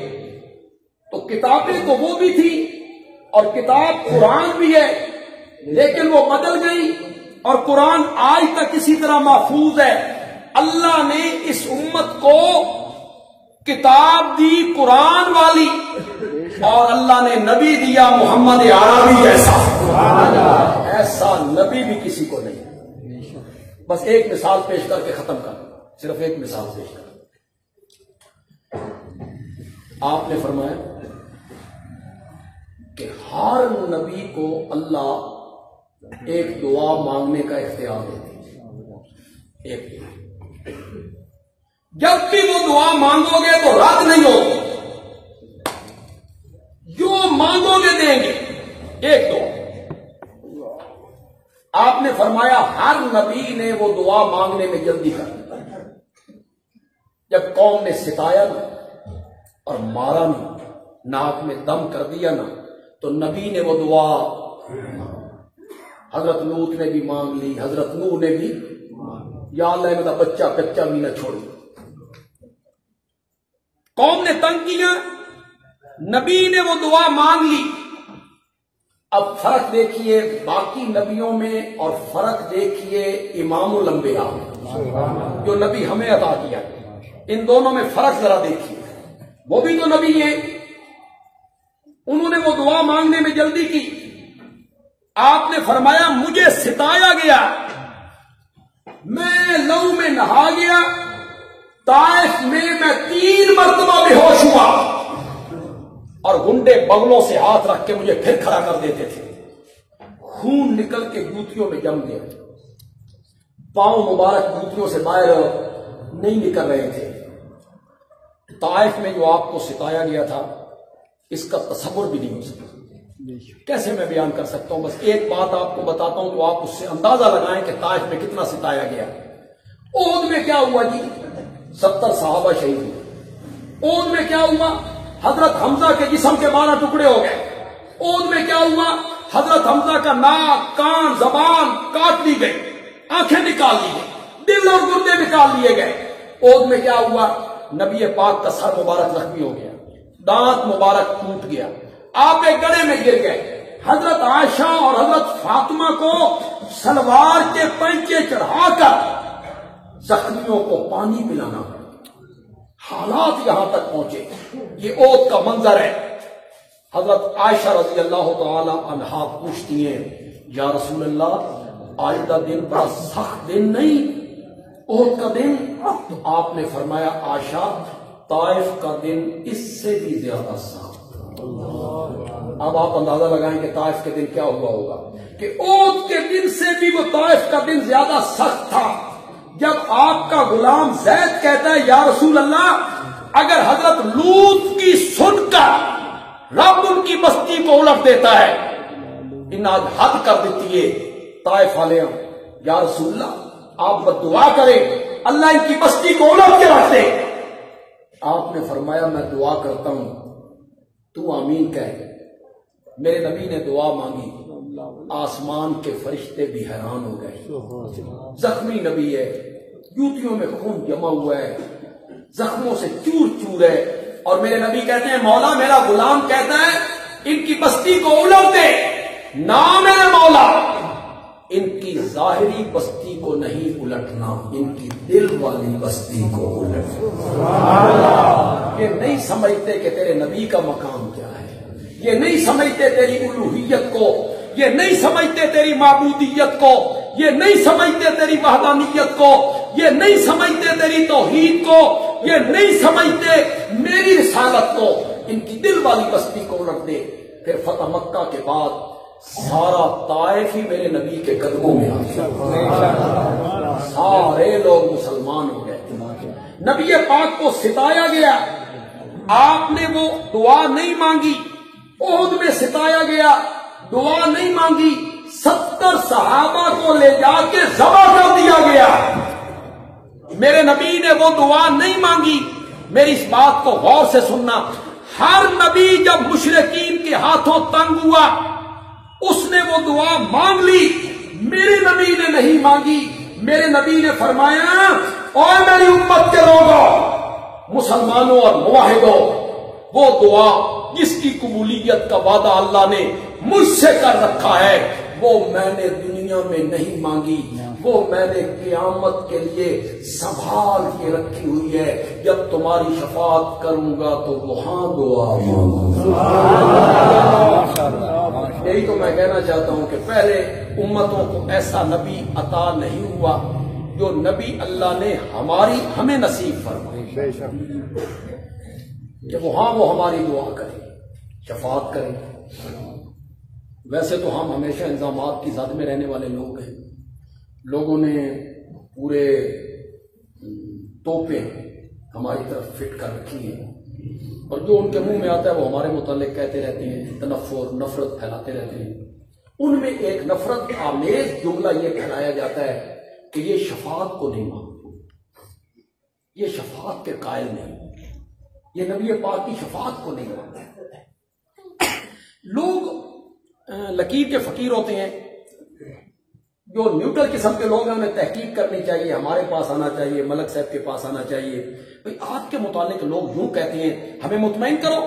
تو کتابیں تو وہ بھی تھی اور کتاب قرآن بھی ہے، لیکن وہ بدل گئی، اور قرآن آج تک اسی طرح محفوظ ہے۔ اللہ نے اس امت کو کتاب دی قرآن والی، اور اللہ نے نبی دیا محمد عربی جیسا، ایسا نبی بھی کسی کو نہیں۔ بس ایک مثال پیش کر کے ختم کر، صرف ایک مثال پیش کر۔ آپ نے فرمایا کہ ہر نبی کو اللہ ایک دعا مانگنے کا اختیار دیتے ہیں، ایک دعا، جب بھی وہ دعا مانگو گے تو رد نہیں ہوگی، جو مانگو گے دیں گے، ایک دعا۔ آپ نے فرمایا ہر نبی نے وہ دعا مانگنے میں جلدی کر، جب قوم نے ستایا نا اور مارا نا، ناک میں دم کر دیا نا، تو نبی نے وہ دعا حضرت لوط نے بھی مانگ لی، حضرت نوح نے بھی، یا اللہ میرا بچہ کچا بھی نہ چھوڑ۔ قوم نے تنگ کیا، نبی نے وہ دعا مانگ لی۔ اب فرق دیکھیے باقی نبیوں میں اور فرق دیکھیے امام الانبیاء میں، جو نبی ہمیں عطا کیا، ان دونوں میں فرق ذرا دیکھیے۔ وہ بھی تو نبی ہیں، انہوں نے وہ دعا مانگنے میں جلدی کی۔ آپ نے فرمایا مجھے ستایا گیا، میں لہو میں نہا گیا، طائف میں 3 مرتبہ بے ہوش ہوا، اور گنڈے بغلوں سے ہاتھ رکھ کے مجھے پھر کھڑا کر دیتے تھے، خون نکل کے جوتیوں میں جم گیا، پاؤں مبارک جوتیوں سے باہر نہیں نکل رہے تھے۔ طائف میں جو آپ کو ستایا گیا تھا اس کا تصور بھی نہیں ہو سکتا، کیسے میں بیان کر سکتا ہوں؟ بس ایک بات آپ کو بتاتا ہوں تو آپ اس سے اندازہ لگائیں کہ طائف میں کتنا ستایا گیا۔ احد میں کیا ہوا جی؟ 70 صحابہ شہید ہوئے۔ احد میں کیا ہوا؟ حضرت حمزہ کے جسم کے 12 ٹکڑے ہو گئے۔ احد میں کیا ہوا؟ حضرت حمزہ کا ناک، کان، زبان کاٹ لی گئی، آنکھیں نکال لی گئی، دل اور گردے نکال لیے گئے۔ احد میں کیا ہوا؟ نبی پاک کا سر مبارک زخمی ہو گیا، دانت مبارک ٹوٹ گیا، آپ ایک گڑھے میں گر گئے۔ حضرت عائشہ اور حضرت فاطمہ کو سلوار کے پنچے چڑھا کر زخمیوں کو پانی پلانا، حالات یہاں تک پہنچے۔ یہ احد کا منظر ہے۔ حضرت عائشہ رضی اللہ تعالی عنہا پوچھتی ہیں یا رسول اللہ آج کا دن بڑا سخت دن نہیں، احد کا دن؟ تو آپ نے فرمایا عائشہ طائف کا دن اس سے بھی زیادہ سخت۔ اب آپ اندازہ لگائیں کہ طائف کے دن کیا ہوا ہوگا، کہ احد کے دن سے بھی وہ طائف کا دن زیادہ سخت تھا۔ جب آپ کا غلام زید کہتا ہے یا رسول اللہ اگر حضرت لوط کی سن کر رب ان کی بستی کو الٹ دیتا ہے، ان آج حد کر دیتی ہے طائف والے، یا رسول اللہ آپ بد دعا کریں اللہ ان کی بستی کو الٹ کے رکھ دے۔ آپ نے فرمایا میں دعا کرتا ہوں تو آمین کہہ. میرے نبی نے دعا مانگی، آسمان کے فرشتے بھی حیران ہو گئے. زخمی نبی ہے، جوتیوں میں خون جمع ہوا ہے، زخموں سے چور چور ہے، اور میرے نبی کہتے ہیں مولا میرا غلام کہتا ہے ان کی بستی کو الٹ دے. نام ہے مولا، ان کی ظاہری بستی کو نہیں الٹنا، ان کی دل والی بستی کو الٹنا. یہ نہیں سمجھتے کہ تیرے نبی کا مقام کیا ہے، یہ نہیں سمجھتے تیری الوہیت کو، یہ نہیں سمجھتے تیری معبودیت کو، یہ نہیں سمجھتے تیری وحدانیت کو، یہ نہیں سمجھتے تیری توحید کو، یہ نہیں سمجھتے میری رسالت کو. ان کی دل والی بستی کو الٹ دے. پھر فتح مکہ کے بعد سارا طائف ہی میرے نبی کے قدموں میں آ گیا، سارے لوگ مسلمان ہو گئے. نبی پاک کو ستایا گیا، آپ نے وہ دعا نہیں مانگی. احد میں ستایا گیا، دعا نہیں مانگی. 70 صحابہ کو لے جا کے ذبح کر دیا گیا، میرے نبی نے وہ دعا نہیں مانگی. میری اس بات کو غور سے سننا، ہر نبی جب مشرکین کے ہاتھوں تنگ ہوا اس نے وہ دعا مانگ لی، میرے نبی نے نہیں مانگی. میرے نبی نے فرمایا اور میری امت کے لوگوں، مسلمانوں اور موحدوں، وہ دعا جس کی قبولیت کا وعدہ اللہ نے مجھ سے کر رکھا ہے وہ میں نے دنیا میں نہیں مانگی، وہ میں نے قیامت کے لیے سنبھال کے رکھی ہوئی ہے. جب تمہاری شفاعت کروں گا تو وہاں دعا مانگوں گا. یہی تو میں کہنا چاہتا ہوں کہ پہلے امتوں کو ایسا نبی عطا نہیں ہوا جو نبی اللہ نے ہمیں نصیب فرمائی کہ وہاں وہ ہماری دعا کریں، شفاعت کریں. ویسے تو ہم ہمیشہ الزامات کی زد میں رہنے والے لوگ ہیں. لوگوں نے پورے توپیں ہماری طرف فٹ کر رکھی ہیں، اور جو ان کے منہ میں آتا ہے وہ ہمارے متعلق کہتے رہتے ہیں، تنفر نفرت پھیلاتے رہتے ہیں. ان میں ایک نفرت آمیز جملہ یہ پھیلایا جاتا ہے کہ یہ شفاعت کو نہیں مانگتے، یہ شفاعت کے قائل نہیں، یہ نبی پاک کی شفاعت کو نہیں مانتے. لوگ لکیر کے فقیر ہوتے ہیں، جو نیوٹرل قسم کے لوگ ہیں انہیں تحقیق کرنی چاہیے، ہمارے پاس آنا چاہیے، ملک صاحب کے پاس آنا چاہیے. بھئی آپ کے متعلق لوگ یوں کہتے ہیں، ہمیں مطمئن کرو،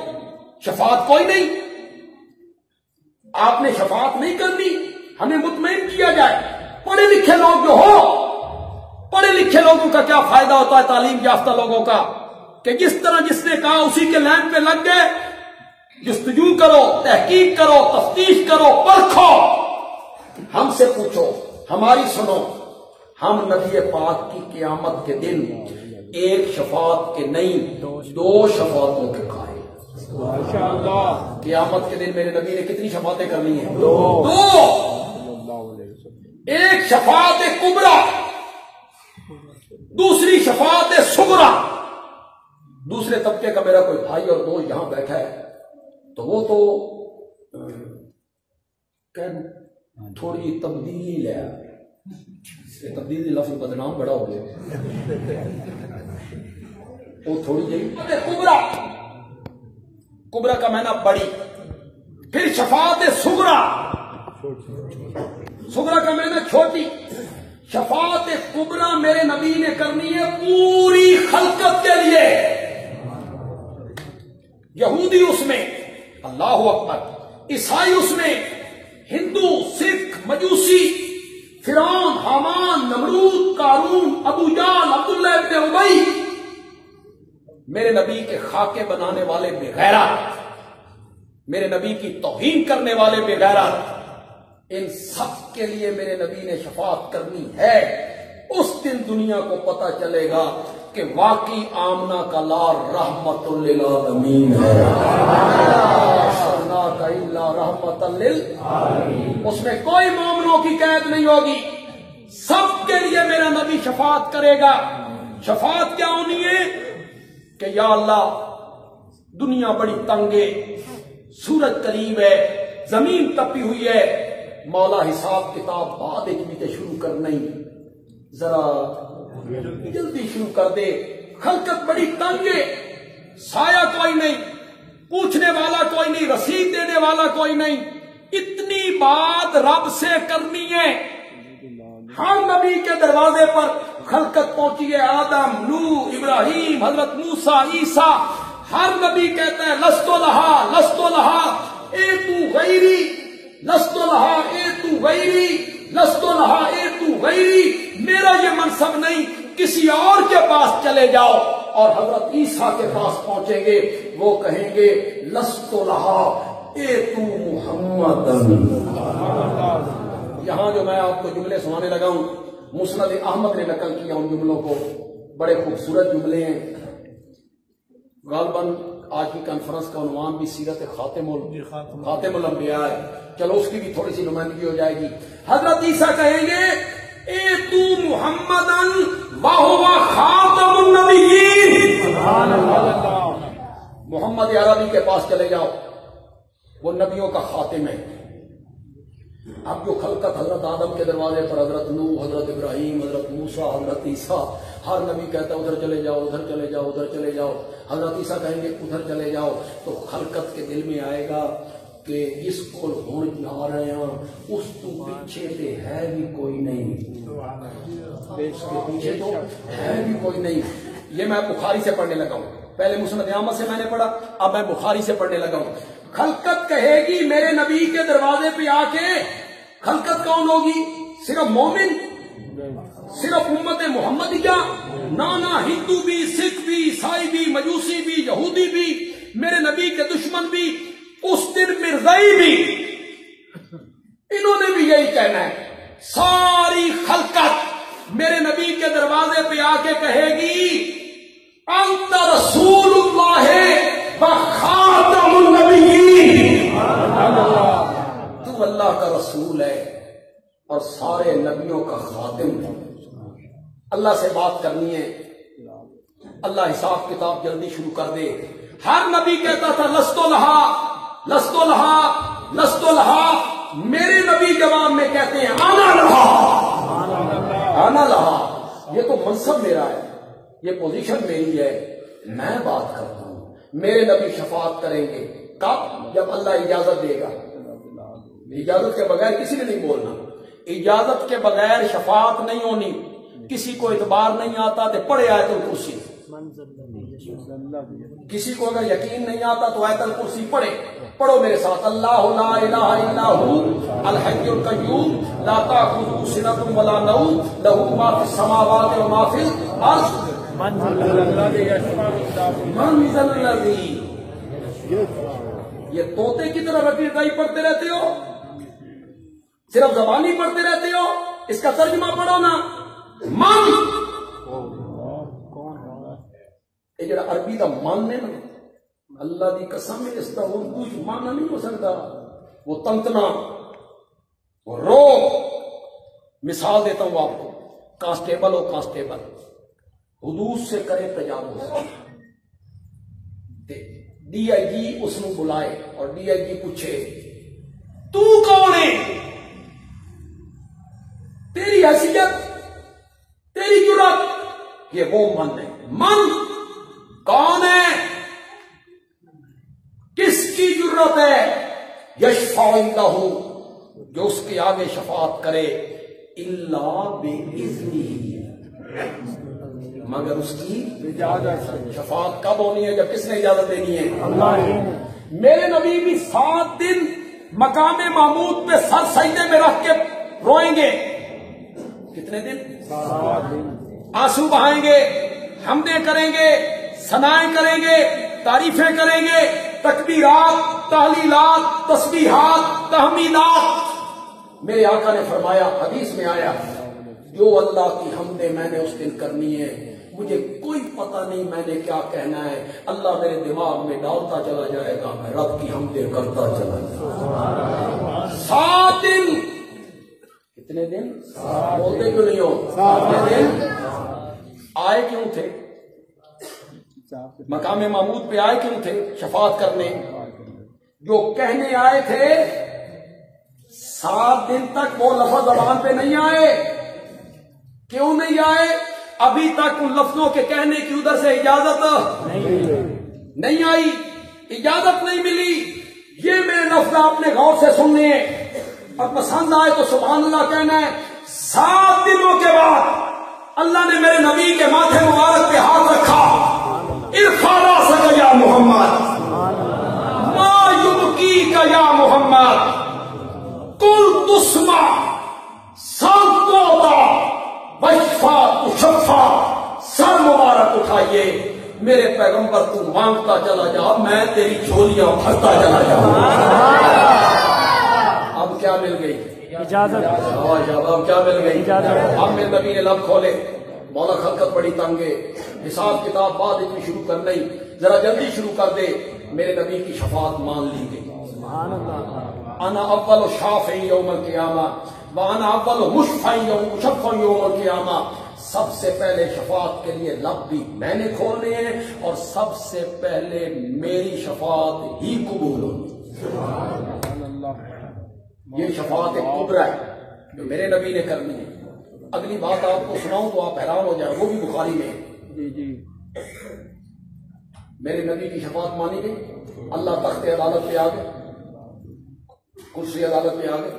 شفاعت کوئی نہیں، آپ نے شفاعت نہیں کرنی، ہمیں مطمئن کیا جائے. پڑھے لکھے لوگ جو ہو، پڑھے لکھے لوگوں کا کیا فائدہ ہوتا ہے تعلیم یافتہ لوگوں کا کہ جس طرح جس نے کہا اسی کے لائن پہ لگ گئے. جستجو کرو، تحقیق کرو، تفتیش کرو، پرکھو، ہم سے پوچھو، ہماری سنو. ہم نبی پاک کی قیامت کے دن ایک شفاعت کے نہیں 2 شفاعتوں کے قائل. قیامت کے دن میرے نبی نے کتنی شفاعتیں کرنی ہیں؟ 2. ایک شفاعت کبریٰ، دوسری شفاعت صغریٰ. دوسرے طبقے کا میرا کوئی بھائی اور دوست یہاں بیٹھا ہے تو وہ تو تھوڑی تبدیلی ہے، تبدیلی لفظ بدنام بڑا ہو گیا، وہ تھوڑی جی کبریٰ، کبریٰ کا معنی بڑی. پھر شفاعت صغریٰ، صغریٰ کا معنی چھوٹی. شفاعت کبریٰ میرے نبی نے کرنی ہے پوری خلقت کے لیے. یہودی اس میں، اللہ اکبر، عیسائی اس میں، ہندو، سکھ، مجوسی، فرعون، حامان، نمرود، قارون، ابو جہل، عبداللہ ابن ابی، میرے نبی کے خاکے بنانے والے بے غیرت، میرے نبی کی توہین کرنے والے بے غیرت، ان سب کے لیے میرے نبی نے شفاعت کرنی ہے. اس دن دنیا کو پتہ چلے گا کہ واقعی آمنہ کا لار رحمت للعالمین ہے، رحمت للعالمین. اس میں کوئی مومنوں کی قید نہیں ہوگی، سب کے لیے میرا نبی شفاعت کرے گا. شفاعت کیا ہونی ہے کہ یا اللہ دنیا بڑی تنگ ہے، سورج قریب ہے، زمین تپی ہوئی ہے، مولا حساب کتاب بعد ایک شروع کر نہیں، ذرا جلدی شروع کر دے، خلقت بڑی تنگ ہے. سایہ کوئی نہیں، پوچھنے والا کوئی نہیں، رسید دینے والا کوئی نہیں. اتنی بات رب سے کرنی ہے. ہر نبی کے دروازے پر خلقت پہنچی ہے، آدم، نوح، ابراہیم، حضرت موسیٰ، عیسیٰ. ہر نبی کہتا ہے لستو لہا لستو لہا اے تو غیری، لستو لہا اے تو غیری، لستو لہا اے تو غیری. میرا یہ منصب نہیں، کسی اور کے پاس چلے جاؤ. اور حضرت عیسیٰ کے پاس پہنچیں گے، وہ کہیں گے لستو لہا اے تو محمد. یہاں جو میں آپ کو جملے سنانے لگا ہوں، مسند احمد نے نقل کیا ان جملوں کو. بڑے خوبصورت جملے ہیں. غالباً آج کی کانفرنس کا عنوان بھی سیرت خاتم الانبیاء ہے. چلو اس کی بھی تھوڑی سی نمائندگی ہو جائے گی. حضرت عیسیٰ کہیں گے اے تو محمدن وہو خاتم النبیین. سبحان اللہ. محمد عربی کے پاس چلے جاؤ، وہ نبیوں کا خاتم ہے. اب جو خلقت حضرت آدم کے دروازے پر، حضرت نوح، حضرت ابراہیم، حضرت موسیٰ، حضرت عیسیٰ، ہر نبی کہتا ہے ادھر چلے جاؤ، ادھر چلے جاؤ، ادھر چلے جاؤ. حضرت عیسیٰ کہیں گے ادھر چلے جاؤ. تو خلقت کے دل میں آئے گا کہ جس کو ہون جا رہے ہیں اس تو پیچھے تے ہے بھی کوئی نہیں، پیچھے تو ہے بھی کوئی نہیں. یہ میں بخاری سے پڑھنے لگا ہوں. پہلے مسند احمد سے میں نے پڑھا، اب میں بخاری سے پڑھنے لگا ہوں. خلقت کہے گی میرے نبی کے دروازے پہ آ کے. خلقت کون ہوگی؟ صرف مومن، صرف امت محمدیہ؟ نانا، ہندو بھی، سکھ بھی، عیسائی بھی، مجوسی بھی، یہودی بھی، میرے نبی کے دشمن بھی، اس دن مرزائی بھی، انہوں نے بھی یہی کہنا ہے. ساری خلقت میرے نبی کے دروازے پہ آ کے کہے گی انت رسول اللہ و خاتم النبیین. تو اللہ کا رسول ہے اور سارے نبیوں کا خاتم ہے. اللہ سے بات کرنی ہے، اللہ حساب کتاب جلدی شروع کر دے. ہر نبی کہتا تھا لستو لہا لستو لہا لستو لہا. میرے نبی جواب میں کہتے ہیں آنا لہا آنا لہا. یہ تو منصب میرا ہے، یہ پوزیشن میری ہے، میں بات کرتا ہوں. میرے نبی شفاعت کریں گے. کب؟ جب اللہ اجازت دے گا. اجازت کے بغیر کسی نے نہیں بولنا. اجازت کے بغیر شفاعت نہیں ہونی. کسی کو اعتبار نہیں آتا تو پڑھے آیت الکرسی. کسی کو اگر یقین نہیں آتا تو آیت الکرسی پڑھے. پڑھو میرے ساتھ. اللہ لا الہ الا ہو الحی القیوم لا تأخذہ سنۃ ولا نوم لہ ما فی السماوات و ما فی الارض من ذا الذی. یہ طوطے کی طرح ربی رضائی پڑھتے رہتے ہو، صرف زبانی پڑھتے رہتے ہو. اس کا ترجمہ پڑھو نا. من، یہ جڑا عربی کا من ہے نا، اللہ دی قسم ہے اس کا اردو معنی نہیں ہو سکتا. وہ تنتنا، وہ رو. مثال دیتا ہوں آپ کو. کانسٹیبل ہو، کانسٹیبل حدود سے کرے تجاوز، ڈی آئی جی اس کو بلائے اور ڈی آئی جی پوچھے تو کون ہے، تیری حیثیت، تیری جرات. یہ وہ من ہے. من کون ہے؟ کس کی جرت ہے؟ یشفع عندہ، جو اس کے آگے شفاعت کرے. الا باذنہ، مگر اس کی اجازت. شفاعت کب ہونی ہے؟ جب کس نے اجازت دینی ہے؟ اللہ. میرے نبی بھی 7 دن مقام محمود پہ سر سجدے میں رکھ کے روئیں گے. کتنے دن؟ 7 دن. آنسو بہائیں گے، حمدیں کریں گے، ثنائیں کریں گے، تعریفیں کریں گے، تکبیرات، تحلیلات، تسبیحات، تحمیدات. میرے آقا نے فرمایا، حدیث میں آیا، جو اللہ کی حمدیں میں نے اس دن کرنی ہے، مجھے کوئی پتہ نہیں میں نے کیا کہنا ہے، اللہ میرے دماغ میں ڈالتا چلا جائے گا، میں رب کی حمدیں کرتا چلا جاؤں گا. 7 دن. کتنے دن؟ بولتے کیوں نہیں ہو؟ 7 دن. آئے کیوں تھے؟ مقام محمود پہ آئے کیوں تھے؟ شفاعت کرنے. جو کہنے آئے تھے 7 دن تک وہ لفظ زبان پہ نہیں آئے. کیوں نہیں آئے؟ ابھی تک ان لفظوں کے کہنے کی ادھر سے اجازت نہیں آئی، اجازت نہیں ملی، یہ میرے لفظ اپنے غور سے سننے ہیں اور پسند آئے تو سبحان اللہ کہنا ہے۔ 7 دنوں کے بعد اللہ نے میرے نبی کے ماتھے مبارک پہ ہاتھ رکھا، ارفع راسک یا محمد، ما یبکیک یا محمد، قل تسمع، سل تعطی، واشفع تشفع، سر مبارک اٹھائیے، میرے پیغمبر تو مانگتا چلا جا، میں تیری جھولیاں بھرتا چلا جاؤں۔ اب کیا مل گئی؟ اجازت۔ اب کیا مل گئی؟ اب میرے نبی نے لب کھولے، مولا خلقت بڑی تنگے، حساب کتاب بعد میں شروع کر نہیں، ذرا جلدی شروع کر دے، میرے نبی کی شفاعت مان لی گئی۔ سبحان اللہ۔ انا اول شافع یوم القیامہ وانا اول مشفع یوم القیامہ، سب سے پہلے شفاعت کے لیے لب بھی میں نے کھولنے ہیں اور سب سے پہلے میری شفاعت ہی قبول ہونی۔ یہ شفاعت کبریٰ ہے جو میرے نبی نے کرنی ہے۔ اگلی بات آپ کو سناؤں تو آپ حیران ہو جائیں، وہ بھی بخاری میں ہے۔ جی جی، میرے نبی کی شفاعت مانی گئی، اللہ تخت عدالت پہ آ گئے، کرسی عدالت پہ آ گئے،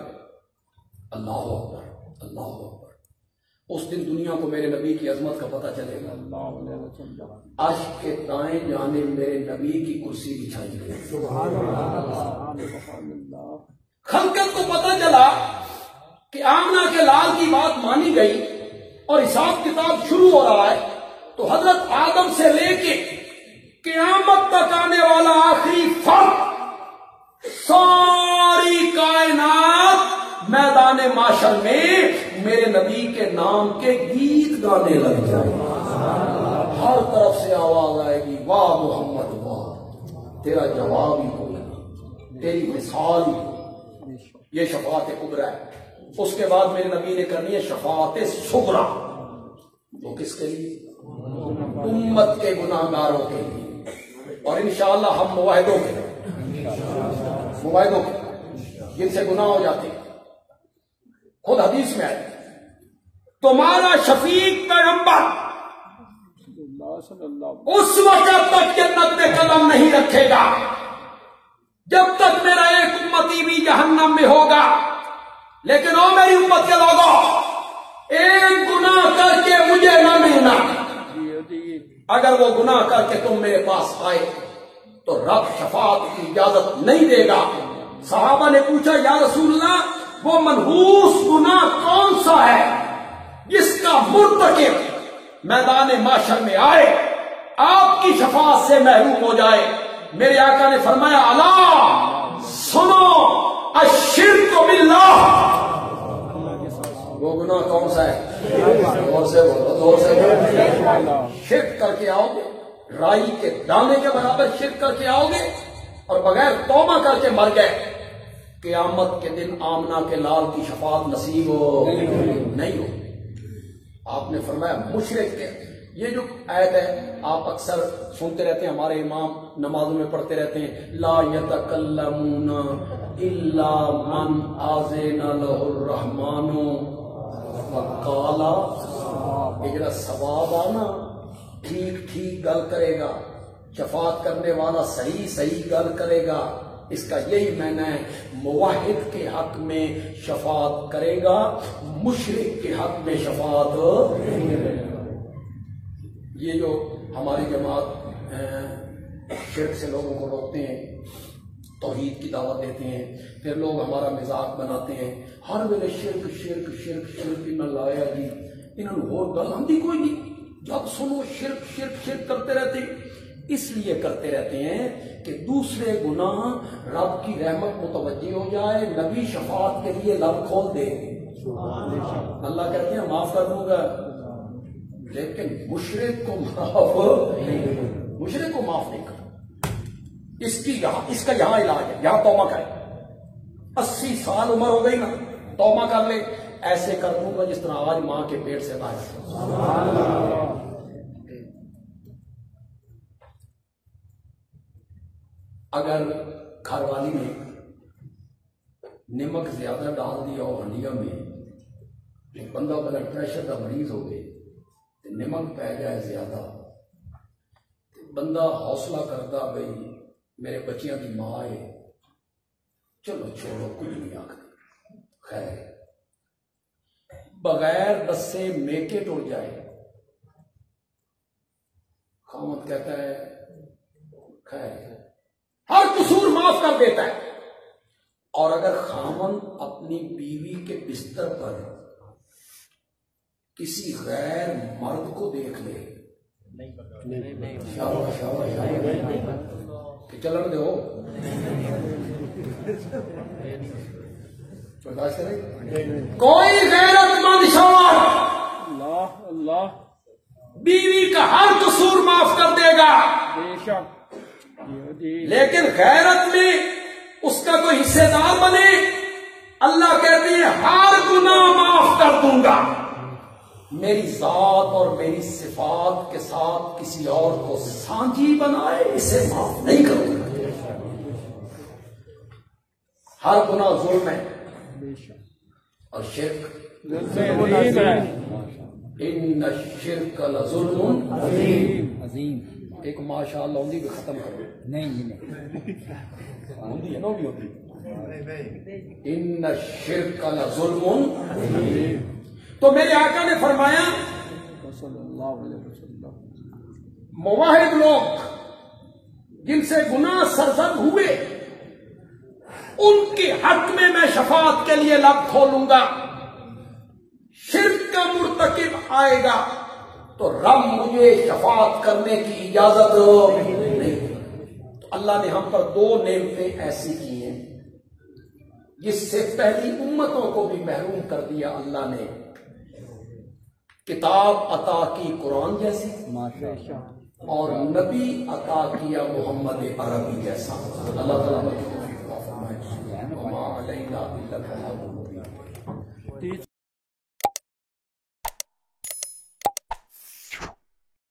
اللہ اکبر اللہ اکبر۔ اس دن دنیا کو میرے نبی کی عظمت کا پتہ چلے گا۔ عرش کے دائیں جانب میرے نبی کی کرسی بچھائی گئی۔ سبحان اللہ۔ خلقت کو پتہ چلا کہ آمنہ کے لال کی بات مانی گئی اور حساب کتاب شروع ہو رہا ہے، تو حضرت آدم سے لے کے قیامت تک آنے والا آخری فرد، ساری کائنات میدان معاشر میں میرے نبی کے نام کے گیت گانے لگ جائیں۔ ہر طرف سے آواز آئے گی، واہ محمد واہ، تیرا جواب ہی کوئی نہیں، تیری مثال ہی کوئی۔ یہ شفاعت کبریٰ ہے۔ اس کے بعد میرے نبی نے کرنی ہے شفاعت صغریٰ، وہ کس کے لیے؟ امت کے گناہ گاروں کے لیے، اور انشاءاللہ ہم موحدوں کے جن سے گناہ ہو جاتے ہیں۔ خود حدیث میں ہے، تمہارا شفیق پیغمبر اس وقت تک جنت میں قدم نہیں رکھے گا جب تک میرا ایک امتی بھی جہنم میں ہوگا۔ لیکن او میری امت کے لوگوں، ایک گناہ کر کے مجھے نہ ملنا، اگر وہ گناہ کر کے تم میرے پاس آئے تو رب شفاعت کی اجازت نہیں دے گا۔ صحابہ نے پوچھا یا رسول اللہ، وہ منحوس گناہ کون سا ہے جس کا مرتکب میدان معاشر میں آئے آپ کی شفاعت سے محروم ہو جائے؟ میرے آقا نے فرمایا، الا سنو، الشرک باللہ۔ وہ گناہ کون سا ہے؟ زور سے بولو، زور سے بولو۔ شرک کر کے آؤ گے، رائی کے دانے کے برابر شرک کر کے آؤ گے اور بغیر توبہ کر کے مر گئے، قیامت کے دن آمنہ کے لال کی شفاعت نصیب ہو نہیں ہو۔ آپ نے فرمایا مشرک کے، یہ جو آیت ہے آپ اکثر سنتے رہتے ہیں، ہمارے امام نمازوں میں پڑھتے رہتے ہیں، لا یتکلمون الا من آذن له الرحمن وقال، یہ جڑا ثواب آنا ٹھیک ٹھیک گل کرے گا، شفاعت کرنے والا صحیح صحیح گل کرے گا، اس کا یہی معنی ہے موحد کے حق میں شفاعت کرے گا، مشرک کے حق میں شفاعت نہیں کرے گا۔ یہ جو ہماری جماعت شرک سے لوگوں کو روکتے ہیں، توحید کی دعوت دیتے ہیں، پھر لوگ ہمارا مذاق بناتے ہیں، ہر ویلے شرک شرک شرک شرک نہ لایا جی، انہوں نے اور گل آتی کوئی نہیں، جب سنو شرک شرک شرک کرتے رہتے ہیں۔ اس لیے کرتے رہتے ہیں کہ دوسرے گناہ رب کی رحمت متوجہ ہو جائے، نبی شفاعت کے لیے لب کھول دے، اللہ کہتے ہیں معاف کر دوں گا، لیکن مشرک کو معاف نہیں کر۔ اس کا یہاں علاج ہے، یہاں توبہ کرے، 80 سال عمر ہو گئی نا، توبہ کر لے، ایسے کر دوں گا جس طرح آج ماں کے پیٹ سے باہر۔ اگر گھر والی نے نمک زیادہ ڈال دیا ہو ہنڈیا میں، ایک بندہ بلڈ پریشر کا مریض ہو گئے، نمک پی جائے زیادہ، بندہ حوصلہ کرتا بھئی میرے بچیاں کی ماں ہے، چلو چھوڑو کچھ نہیں آخر، خیر بغیر دسے میکے ٹوٹ جائے، خامد کہتا ہے خیر ہر قصور معاف کر دیتا ہے، اور اگر خامد اپنی بیوی کے بستر پر کسی غیر مرد کو دیکھ لے، کہ چلن دے ہو برداشت کرے، کوئی غیرت مند شوہر اللہ اللہ بیوی کا ہر قصور معاف کر دے گا، بے شک جی لیکن غیرت میں اس کا کوئی حصے دار بنے، اللہ کہتی ہے ہر گناہ معاف کر دوں گا، میری ذات اور میری صفات کے ساتھ کسی اور کو سانجی بنائے اسے معاف نہیں کروں گا۔ ہر گناہ ظلم ہے بے شک اور شرک، عظیم ہے ان الشرک لظلم عظیم عظیم ایک ماشاء اللہ ہوندی بھی ختم کرو، نہیں جی نہیں ہوندی ہے نا بھی ہوندی، ان الشرک لظلم، تو میرے آقا نے فرمایا صلی اللہ علیہ وسلم موحد لوگ جن سے گناہ سرزد ہوئے ان کے حق میں شفاعت کے لیے لب کھولوں گا، شرک کا مرتکب آئے گا تو رب مجھے شفاعت کرنے کی اجازت نہیں۔ تو اللہ نے ہم پر دو نعمتیں ایسی کی ہیں جس سے پہلی امتوں کو بھی محروم کر دیا، اللہ نے کتاب عطا کی قرآن جیسی، ماشاءاللہ اور نبی عطا کیا محمد عربی جیسا۔ اللہ تعالیٰ نے توفیق عطا فرمائے۔ وما علینا الا البلاغ المبین۔